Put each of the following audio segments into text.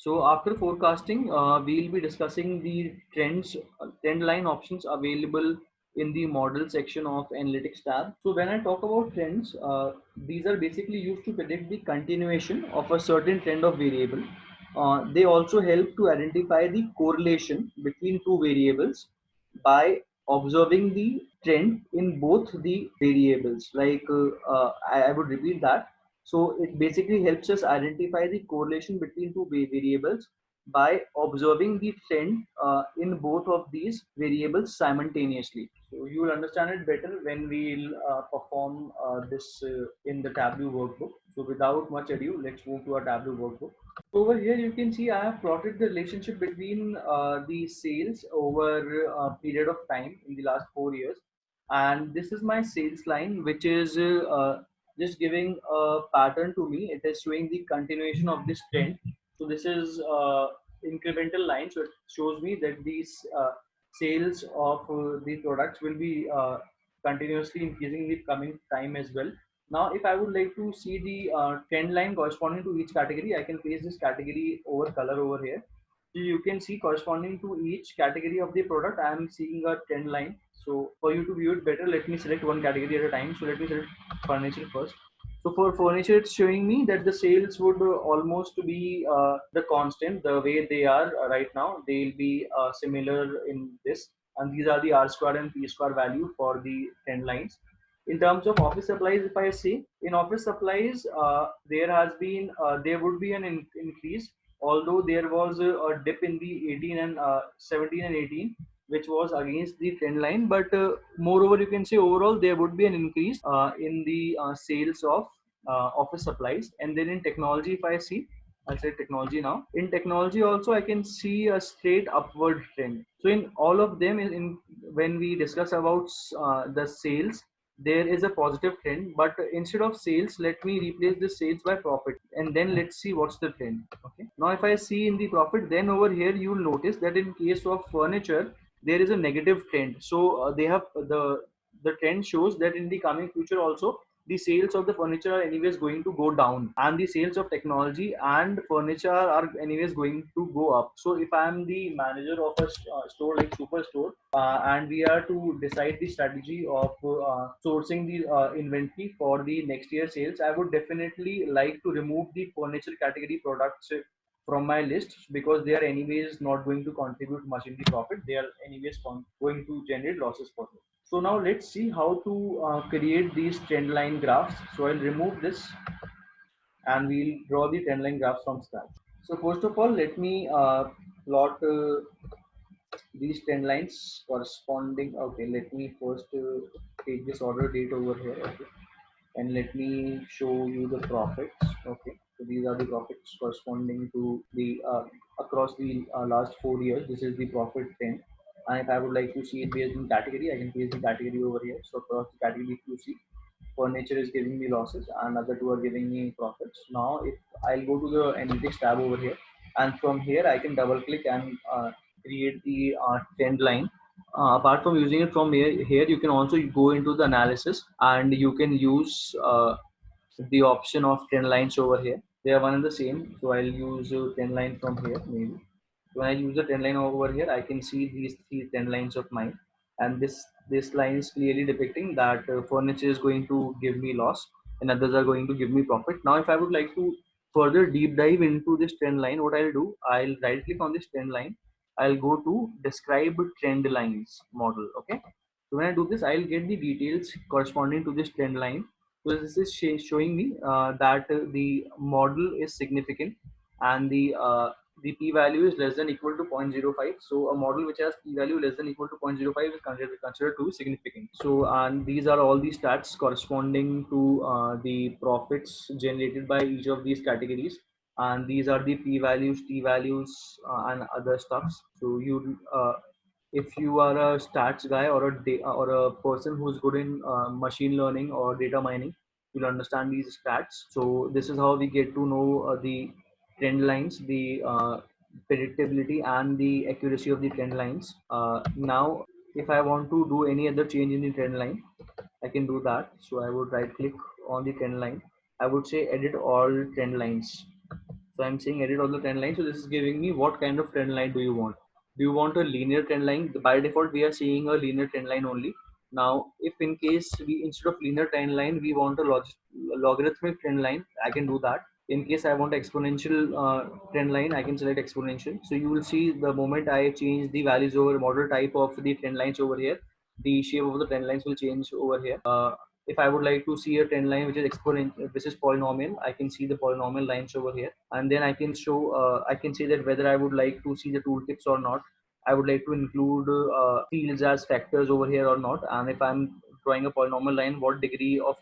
So after forecasting, we'll be discussing the trend line options available in the model section of analytics tab. So when I talk about trends, these are basically used to predict the continuation of a certain trend of variable. They also help to identify the correlation between two variables by observing the trend in both the variables. I would repeat that. So it basically helps us identify the correlation between two variables by observing the trend in both of these variables simultaneously. So you will understand it better when we'll perform this in the Tableau workbook. So without much ado, let's move to our Tableau workbook. Over here, you can see I have plotted the relationship between the sales over a period of time in the last 4 years. And this is my sales line, which is just giving a pattern to me. It is showing the continuation of this trend. So this is incremental line. So it shows me that these sales of the products will be continuously increasing in the coming time as well. Now, if I would like to see the trend line corresponding to each category, I can place this category over color over here. So you can see corresponding to each category of the product, I am seeing a trend line. So for you to view it better, let me select one category at a time. So let me select furniture first. So for furniture, it's showing me that the sales would almost be the constant, the way they are right now. They'll be similar in this. And these are the R square and P square value for the trend lines. In terms of office supplies, if I say in office supplies, there would be an increase, although there was a dip in the 18 and 17 and 18, which was against the trend line. But moreover, you can say overall there would be an increase in the sales of office supplies. And then in technology, if I see, I'll say technology now. In technology also, I can see a straight upward trend. So in all of them, when we discuss about the sales, there is a positive trend. But instead of sales, let me replace the sales by profit, and then let's see what's the trend. Okay. Now, if I see in the profit, then over here you will notice that in case of furniture, there is a negative trend. So they have the trend shows that in the coming future also the sales of the furniture are anyways going to go down, and the sales of technology and furniture are anyways going to go up. So if I am the manager of a store like Superstore, and we are to decide the strategy of sourcing the inventory for the next year sales, I would definitely like to remove the furniture category products from my list, because they are anyways not going to contribute much in the profit. They are anyways going to generate losses for me. So now let's see how to create these trend line graphs. So I'll remove this and we'll draw the trend line graphs from scratch. So first of all, let me plot these trend lines corresponding. Okay, let me first take this order date over here. Okay, and let me show you the profits. Okay, so these are the profits corresponding to the across the last 4 years. This is the profit trend. And if I would like to see it based in category, I can place the category over here. So across the category, if you see, furniture is giving me losses and other two are giving me profits. Now if I'll go to the analytics tab over here, and from here I can double click and create the trend line. Apart from using it from here, you can also go into the analysis and you can use the option of trend lines over here. They are one and the same. So I'll use trend line from here maybe. When I use the trend line over here, I can see these three trend lines of mine, and this line is clearly depicting that furniture is going to give me loss and others are going to give me profit. Now, if I would like to further deep dive into this trend line, what I'll do, I'll right click on this trend line. I'll go to describe trend lines model. Okay. So when I do this, I'll get the details corresponding to this trend line. So this is showing me that the model is significant, and the p-value is less than equal to 0.05. So a model which has p-value less than equal to 0.05 is considered to be significant. So, and these are all the stats corresponding to the profits generated by each of these categories. And these are the p-values, t-values, and other stuffs. So if you are a stats guy or a person who's good in machine learning or data mining, you'll understand these stats. So this is how we get to know the trend lines, the predictability and the accuracy of the trend lines. Now, if I want to do any other change in the trend line, I can do that. So I would right click on the trend line. I would say edit all trend lines. So I'm saying edit all the trend line. So this is giving me what kind of trend line do you want. Do you want a linear trend line? By default, we are seeing a linear trend line only. Now, if in case we, instead of linear trend line, we want a logarithmic trend line, I can do that. In case I want exponential trend line, I can select exponential. So you will see the moment I change the values over model type of the trend lines over here, the shape of the trend lines will change over here. If I would like to see a trend line which is exponential, this is polynomial, I can see the polynomial lines over here, and then I can show, I can say that whether I would like to see the tooltips or not. I would like to include fields as factors over here or not, and if I'm drawing a polynomial line, what degree of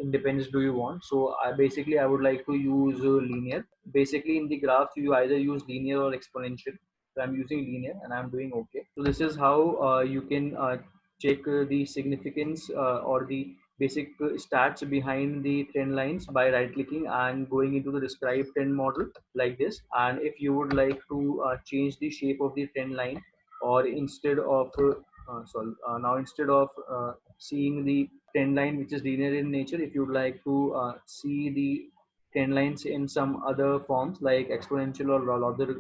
independence do you want? So I would like to use linear. Basically, in the graph, you either use linear or exponential. So I'm using linear and I'm doing okay. So this is how you can check the significance or the basic stats behind the trend lines by right clicking and going into the describe trend model like this. And if you would like to change the shape of the trend line, or instead of now instead of seeing the trend line which is linear in nature, if you would like to see the trend lines in some other forms like exponential or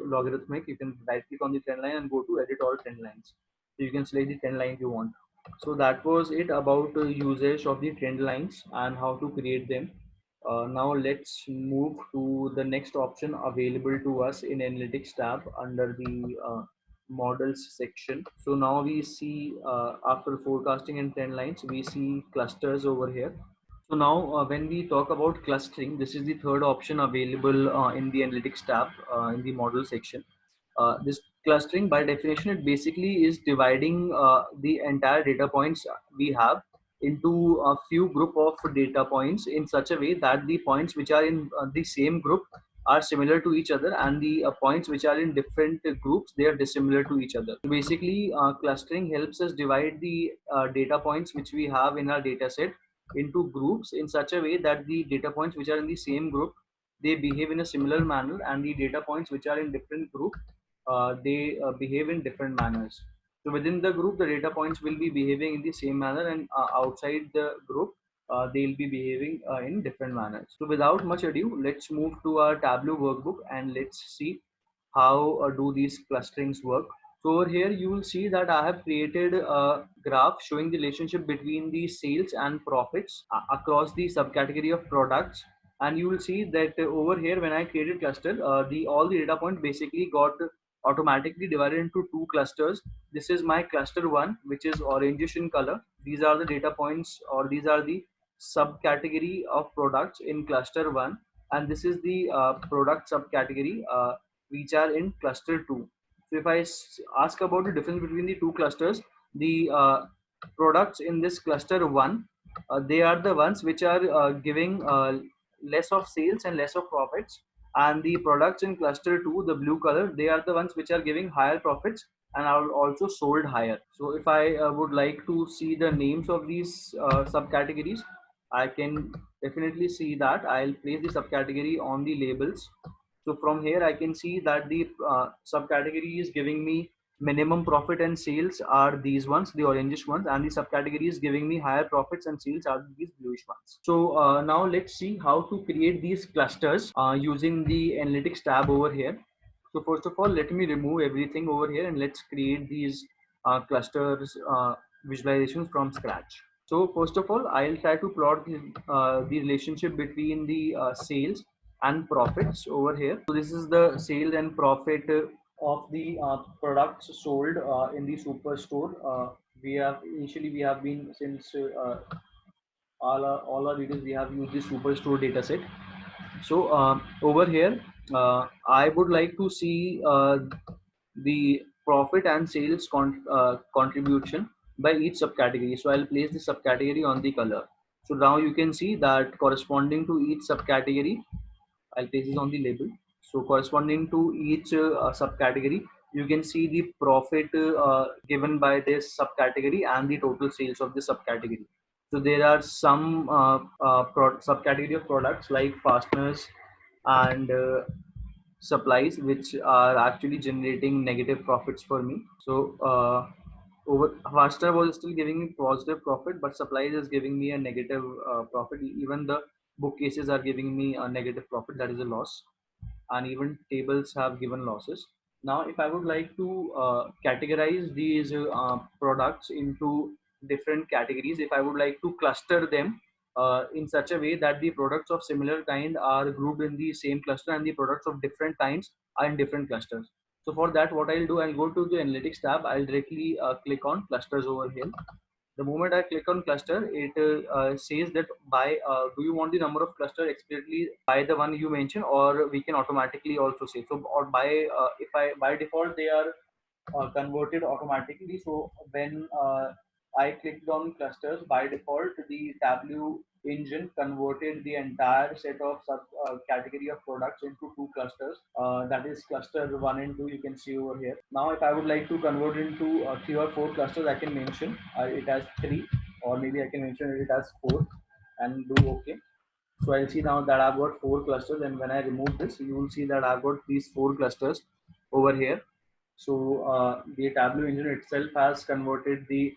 logarithmic, you can right click on the trend line and go to edit all trend lines. So you can select the trend line you want. So that was it about usage of the trend lines and how to create them. Now let's move to the next option available to us in analytics tab under the models section. So now we see after forecasting and trend lines, we see clusters over here. So now when we talk about clustering, this is the third option available in the analytics tab in the model section. This clustering, by definition, it basically is dividing the entire data points we have into a few group of data points in such a way that the points which are in the same group are similar to each other, and the points which are in different groups, they are dissimilar to each other. So basically, clustering helps us divide the data points which we have in our data set into groups in such a way that the data points which are in the same group, they behave in a similar manner, and the data points which are in different group, they behave in different manners. So within the group, the data points will be behaving in the same manner, and outside the group, they'll be behaving in different manners. So without much ado, let's move to our Tableau workbook and let's see how do these clusterings work. So over here, you will see that I have created a graph showing the relationship between the sales and profits across the subcategory of products. And you will see that over here, when I created cluster, the all the data points basically got automatically divided into two clusters. This is my cluster one, which is orangish in color. These are the data points, or these are the subcategory of products in cluster one, and this is the product subcategory which are in cluster two. So if I ask about the difference between the two clusters, the products in this cluster one, they are the ones which are giving less of sales and less of profits, and the products in cluster 2, the blue color, they are the ones which are giving higher profits and are also sold higher. So if I would like to see the names of these subcategories, I can definitely see that. I'll place the subcategory on the labels. So from here I can see that the subcategory is giving me minimum profit and sales are these ones, the orangish ones, and the subcategory is giving me higher profits and sales are these bluish ones. So now let's see how to create these clusters using the analytics tab over here. So first of all, let me remove everything over here and let's create these clusters visualizations from scratch. So first of all, I'll try to plot the relationship between the sales and profits over here. So this is the sale and profit of the products sold in the superstore. We have initially we have been since all our videos we have used the superstore data set. So over here, I would like to see the profit and sales contribution by each subcategory. So I'll place the subcategory on the color. So now you can see that corresponding to each subcategory, I'll place this on the label. So corresponding to each subcategory, you can see the profit given by this subcategory and the total sales of the subcategory. So there are some subcategory of products like fasteners and supplies which are actually generating negative profits for me. So over fastener was still giving me positive profit, but supplies is giving me a negative profit. Even the bookcases are giving me a negative profit, that is a loss. and even tables have given losses. Now, if I would like to categorize these products into different categories, if I would like to cluster them in such a way that the products of similar kind are grouped in the same cluster and the products of different kinds are in different clusters. So for that, what I'll do, I'll go to the analytics tab. I'll directly click on clusters over here. The moment I click on cluster, it says that by do you want the number of cluster explicitly by the one you mentioned, or we can automatically also say so, or by if I by default they are converted automatically. So when I clicked on clusters, by default the Tableau engine converted the entire set of sub category of products into two clusters. That is cluster 1 and 2. You can see over here. Now, if I would like to convert into 3 or 4 clusters, I can mention it as 3, or maybe I can mention it as 4, and do OK. So I'll see now that I've got 4 clusters, and when I remove this, you will see that I've got these 4 clusters over here. So the Tableau engine itself has converted the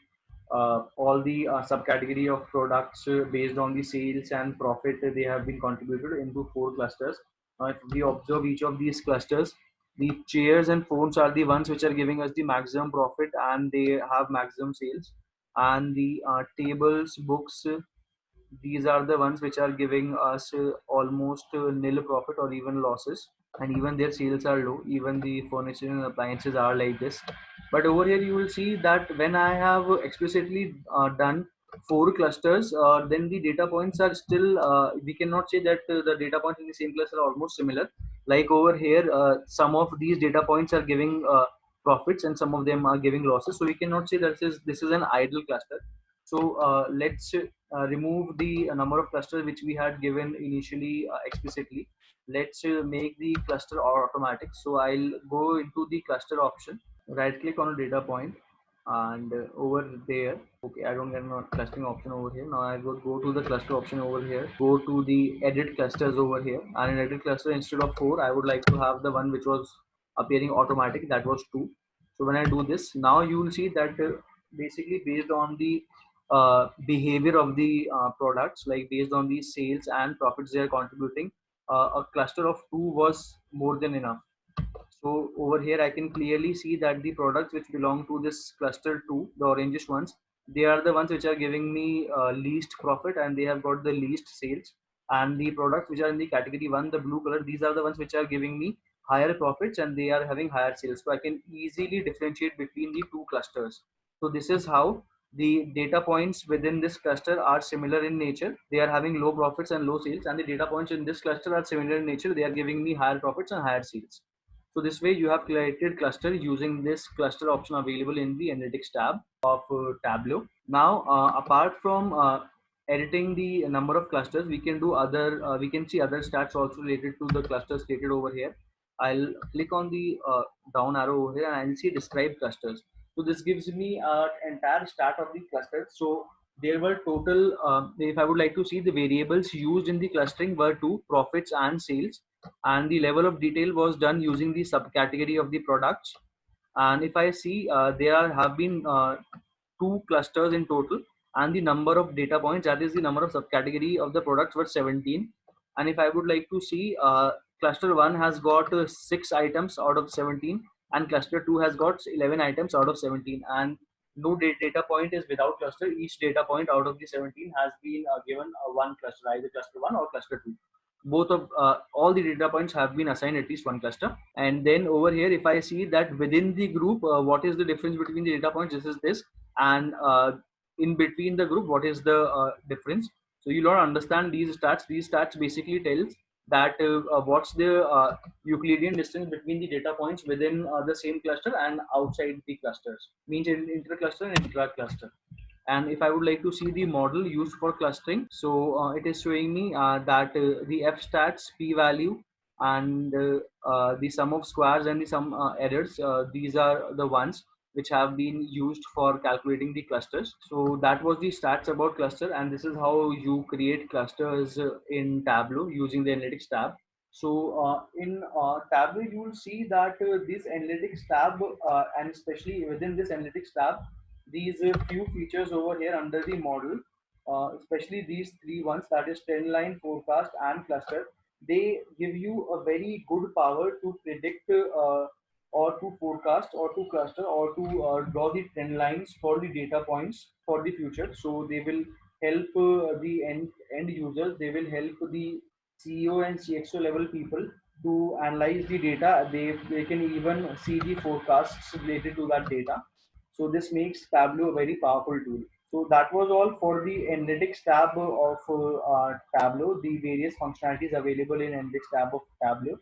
all the subcategory of products based on the sales and profit they have been contributed into 4 clusters. Now, if we observe each of these clusters, the chairs and phones are the ones which are giving us the maximum profit and they have maximum sales. And the tables, books, these are the ones which are giving us almost nil profit or even losses, and even their sales are low. Even the furniture and appliances are like this. But over here you will see that when I have explicitly done 4 clusters, then the data points are still we cannot say that the data points in the same cluster are almost similar. Like over here, some of these data points are giving profits and some of them are giving losses, so we cannot say that this is an idle cluster. So let's remove the number of clusters which we had given initially explicitly. Let's make the cluster automatic. So I'll go into the cluster option, right click on a data point, and over there, okay, I don't get a clustering option over here. Now I go to the cluster option over here, go to the edit clusters over here, and in edit cluster, instead of 4, I would like to have the one which was appearing automatic, that was 2. So when I do this, now you will see that basically based on the behavior of the products, like based on the sales and profits they are contributing, a cluster of 2 was more than enough. So over here, I can clearly see that the products which belong to this cluster 2, the orangish ones, they are the ones which are giving me least profit and they have got the least sales. And the products which are in the category 1, the blue color, these are the ones which are giving me higher profits and they are having higher sales. So I can easily differentiate between the 2 clusters. So this is how the data points within this cluster are similar in nature. They are having low profits and low sales, and the data points in this cluster are similar in nature. They are giving me higher profits and higher sales. So this way you have created cluster using this cluster option available in the analytics tab of Tableau. Now, apart from editing the number of clusters, we can do other, we can see other stats also related to the clusters created over here. I'll click on the down arrow over here and I'll see describe clusters. So this gives me an entire stat of the cluster. So there were total, if I would like to see the variables used in the clustering were 2, profits and sales, and the level of detail was done using the subcategory of the products. And if I see, there have been 2 clusters in total, and the number of data points, that is the number of subcategory of the products, were 17. And if I would like to see, cluster 1 has got 6 items out of 17, and cluster 2 has got 11 items out of 17, and no data point is without cluster. Each data point out of the 17 has been given one cluster, either cluster 1 or cluster 2. Both of all the data points have been assigned at least one cluster. And then over here, if I see that within the group, what is the difference between the data points, this is this, and in between the group, what is the difference. So you don't understand these stats basically tells that what's the Euclidean distance between the data points within the same cluster and outside the clusters, means in inter cluster and intra cluster. And if I would like to see the model used for clustering, so it is showing me that the f stats, p value, and the sum of squares and the sum errors, these are the ones which have been used for calculating the clusters. So that was the stats about cluster, and this is how you create clusters in Tableau using the analytics tab. So in Tableau, you will see that this analytics tab, and especially within this analytics tab, these few features over here under the model, especially these 3 ones, that is trend line, forecast, and cluster. they give you a very good power to predict or to forecast or to cluster or to draw the trend lines for the data points for the future. So they will help the end users. They will help the CEO and CXO level people to analyze the data. They can even see the forecasts related to that data. So this makes Tableau a very powerful tool. So that was all for the Analytics tab of Tableau, the various functionalities available in Analytics tab of Tableau.